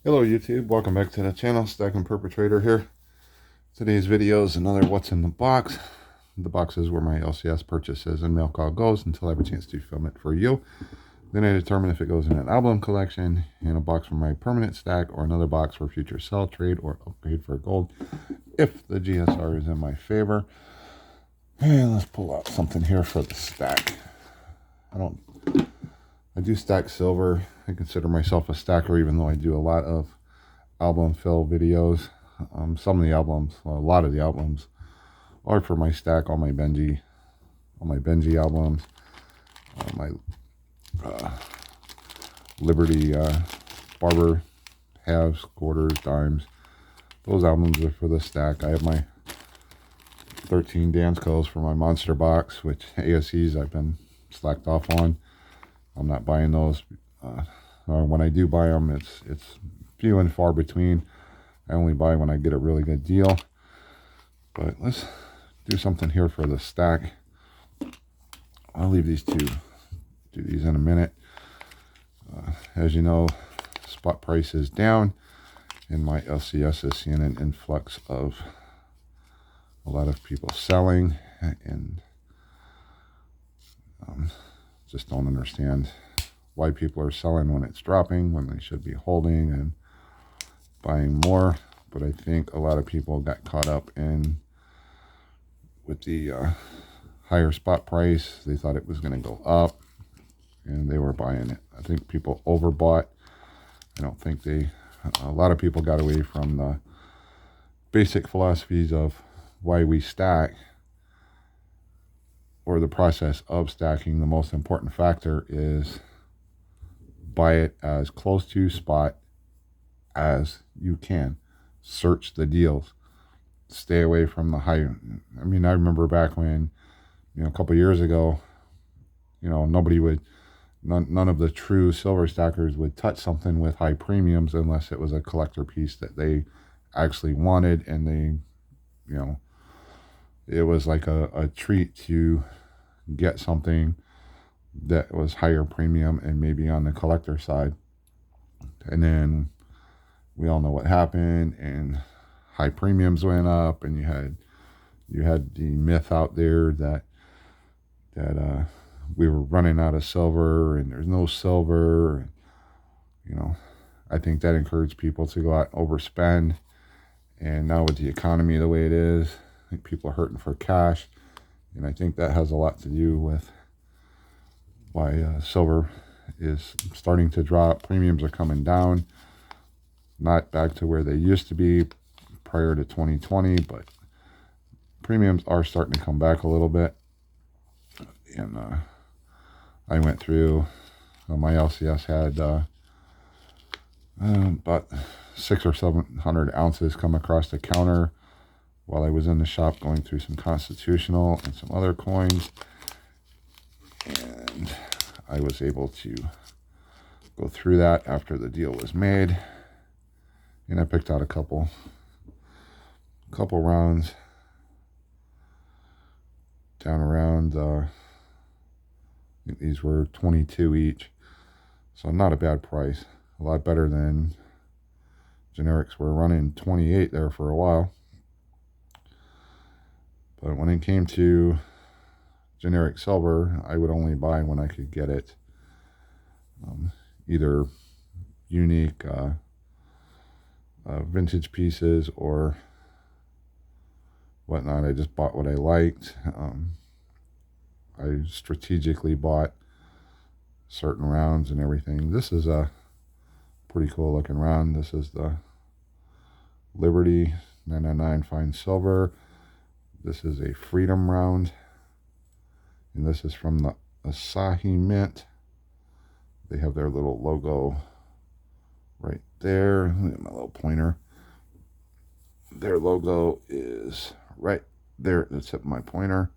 Hello YouTube, welcome back to the channel. Stacking Perpetrator here. Today's video is another what's in the box. The box is where my LCS purchases and mail call goes until I have a chance to film it for you. Then I determine if it goes in an album collection, in a box for my permanent stack, or another box for future sell, trade, or upgrade for gold if the GSR is in my favor. And let's pull out something here for the stack. I do stack silver. I consider myself a stacker, even though I do a lot of album fill videos. Some of the albums, well, a lot of the albums are for my stack, all my Benji albums, my Liberty Barber halves, quarters, dimes. Those albums are for the stack. I have my 13 Danskos for my monster box, which ASCs I've been slacked off on. I'm not buying those. When I do buy them, it's few and far between. I only buy when I get a really good deal. But let's do something here for the stack. I'll leave these two. Do these in a minute. As you know, spot price is down, and my LCS is seeing an influx of a lot of people selling, and just don't understand why people are selling when it's dropping, when they should be holding and buying more. But I think a lot of people got caught up in with the higher spot price. They thought it was going to go up, and they were buying it. I think people overbought. I don't think a lot of people got away from the basic philosophies of why we stack, or the process of stacking. The most important factor is buy it as close to spot as you can. Search the deals. Stay away from the high. I mean, I remember back when, a couple years ago, nobody would, none of the true silver stackers would touch something with high premiums unless it was a collector piece that they actually wanted, and they, it was like a treat to get something that was higher premium and maybe on the collector side. And then we all know what happened, and high premiums went up, and you had the myth out there that we were running out of silver and there's no silver. I think that encouraged people to go out and overspend. And now with the economy the way it is, I think people are hurting for cash, and I think that has a lot to do with why silver is starting to drop. Premiums are coming down, not back to where they used to be prior to 2020, but premiums are starting to come back a little bit. And I went through, my LCS had about 600 or 700 ounces come across the counter while I was in the shop going through some constitutional and some other coins, and I was able to go through that after the deal was made, and I picked out a couple rounds down around I think these were 22 each, so not a bad price. A lot better than generics were running 28 there for a while. But when it came to generic silver, I would only buy when I could get it either unique vintage pieces or whatnot. I just bought what I liked. I strategically bought certain rounds and everything. This is a pretty cool looking round. This is the Liberty 999 fine silver. This is a Freedom round, and this is from the Asahi Mint. They have their little logo right there. Look at my little pointer. Their logo is right there at the tip of my pointer.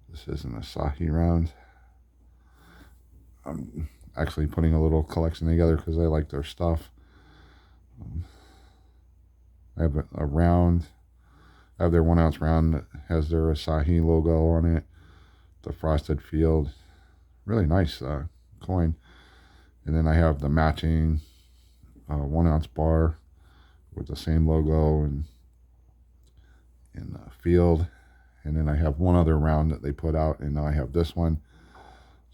This is an Asahi round. I'm actually putting a little collection together because I like their stuff. I have a round. I have their 1 ounce round that has their Asahi logo on it. The frosted field. Really nice coin. And then I have the matching 1 ounce bar with the same logo and in the field. And then I have one other round that they put out, and now I have this one.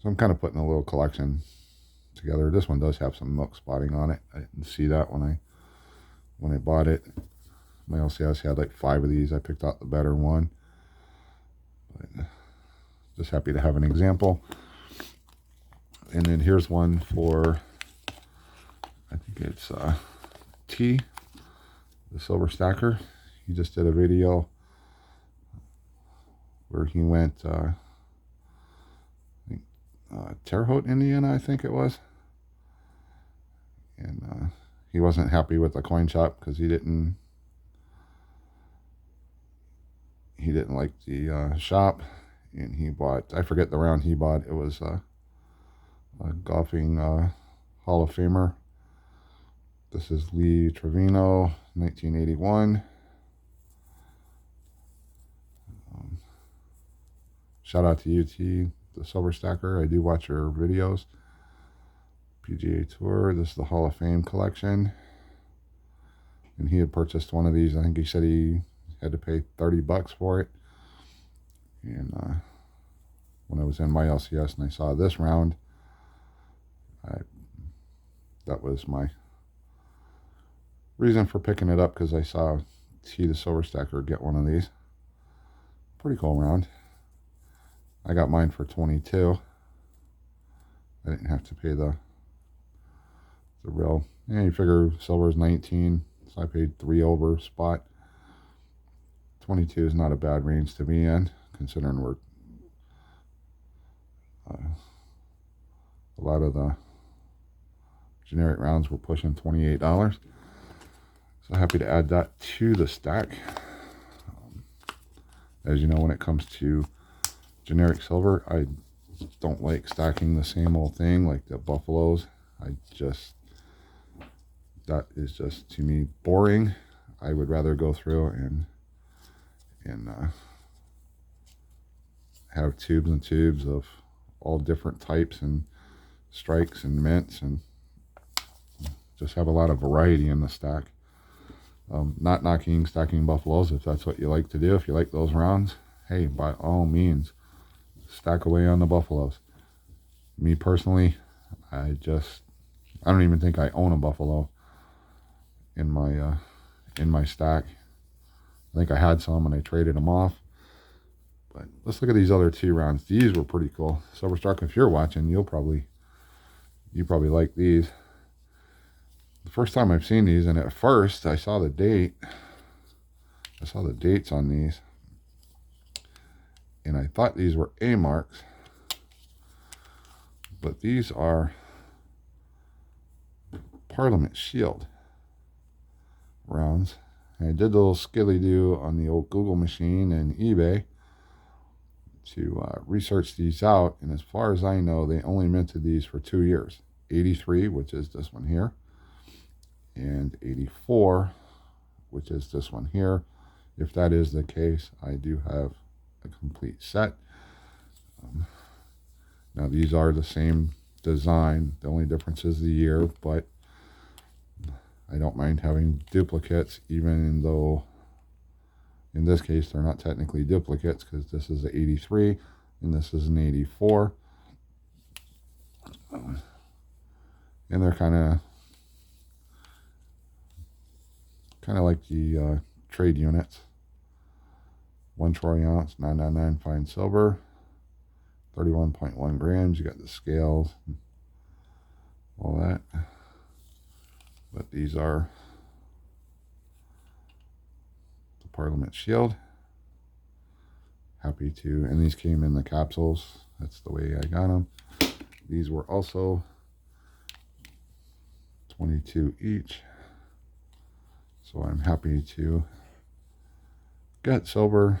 So I'm kind of putting a little collection together. This one does have some milk spotting on it. I didn't see that when I bought it. My LCS had like 5 of these. I picked out the better one. But just happy to have an example. And then here's one for, I think it's T, the silver stacker. He just did a video where he went Terre Haute, Indiana, I think it was. And he wasn't happy with the coin shop because he didn't like the shop. And he bought, I forget the round he bought. It was a golfing Hall of Famer. This is Lee Trevino, 1981. Shout out to UT, the silver stacker. I do watch your videos. PGA Tour. This is the Hall of Fame collection. And he had purchased one of these. I think he said he had to pay $30 for it. And when I was in my LCS and I saw this round, that was my reason for picking it up, because I saw T, the silver stacker, get one of these. Pretty cool round. I got mine for 22. I didn't have to pay the real. Yeah, you figure silver is 19, so I paid 3 over spot. 22 is not a bad range to be in, considering we're a lot of the generic rounds were pushing $28. So happy to add that to the stack. As you know, when it comes to generic silver, I don't like stacking the same old thing like the buffaloes. That is just, to me, boring. I would rather go through and have tubes and tubes of all different types and strikes and mints, and just have a lot of variety in the stack. Not knocking stacking buffaloes. If that's what you like to do, if you like those rounds, hey, by all means, stack away on the buffaloes. Me personally, I don't even think I own a buffalo in my stack. I think I had some and I traded them off. But let's look at these other 2 rounds. These were pretty cool. Silverstruck, if you're watching, you probably like these. The first time I've seen these, and at first I saw the date. I saw the dates on these, and I thought these were A marks, but these are Parllament Shield rounds. And I did a little skilly-do on the old Google machine and eBay to research these out, and as far as I know, they only minted these for 2 years. 83, which is this one here, and 84, which is this one here. If that is the case, I do have a complete set. Now these are the same design. The only difference is the year, but I don't mind having duplicates, even though in this case they're not technically duplicates, because this is an 83 and this is an 84. And they're kind of like the trade units. 1 troy ounce, 999 fine silver, 31.1 grams. You got the scales, all that. But these are the Parllament Shield. Happy to, and these came in the capsules. That's the way I got them. These were also 22 each. So I'm happy to get silver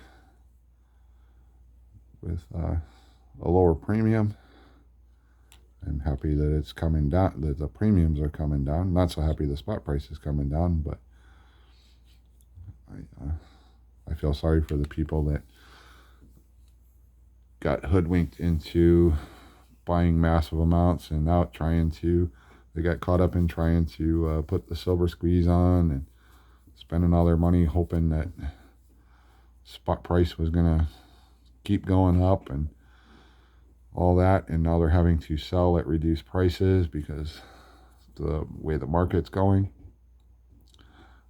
with a lower premium. I'm happy that it's coming down, that the premiums are coming down. Not so happy the spot price is coming down, but I feel sorry for the people that got hoodwinked into buying massive amounts and out trying to They got caught up in trying to put the silver squeeze on and spending all their money hoping that spot price was going to keep going up and all that. And now they're having to sell at reduced prices because the way the market's going.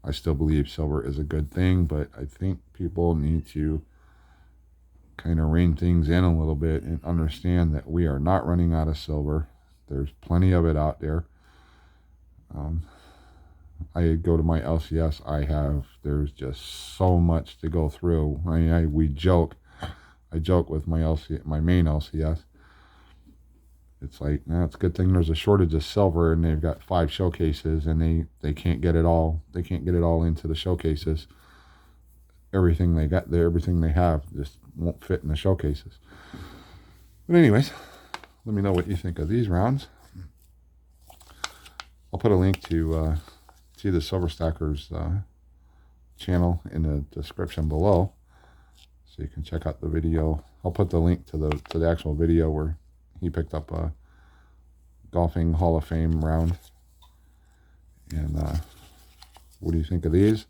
I still believe silver is a good thing, but I think people need to kind of rein things in a little bit and understand that we are not running out of silver. There's plenty of it out there. I go to my LCS. There's just so much to go through. I joke with my main LCS. It's like, it's a good thing there's a shortage of silver, and they've got 5 showcases, and they can't get it all. They can't get it all into the showcases. Everything they got there, everything they have, just won't fit in the showcases. But anyways, let me know what you think of these rounds. I'll put a link to the Silver Stackers channel in the description below, so you can check out the video. I'll put the link to the actual video where he picked up a golfing Hall of Fame round. And what do you think of these?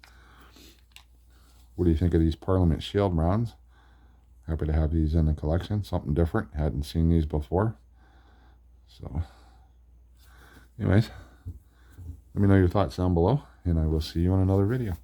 What do you think of these Parllament Shield rounds? Happy to have these in the collection. Something different. Hadn't seen these before. So, anyways, let me know your thoughts down below, and I will see you in another video.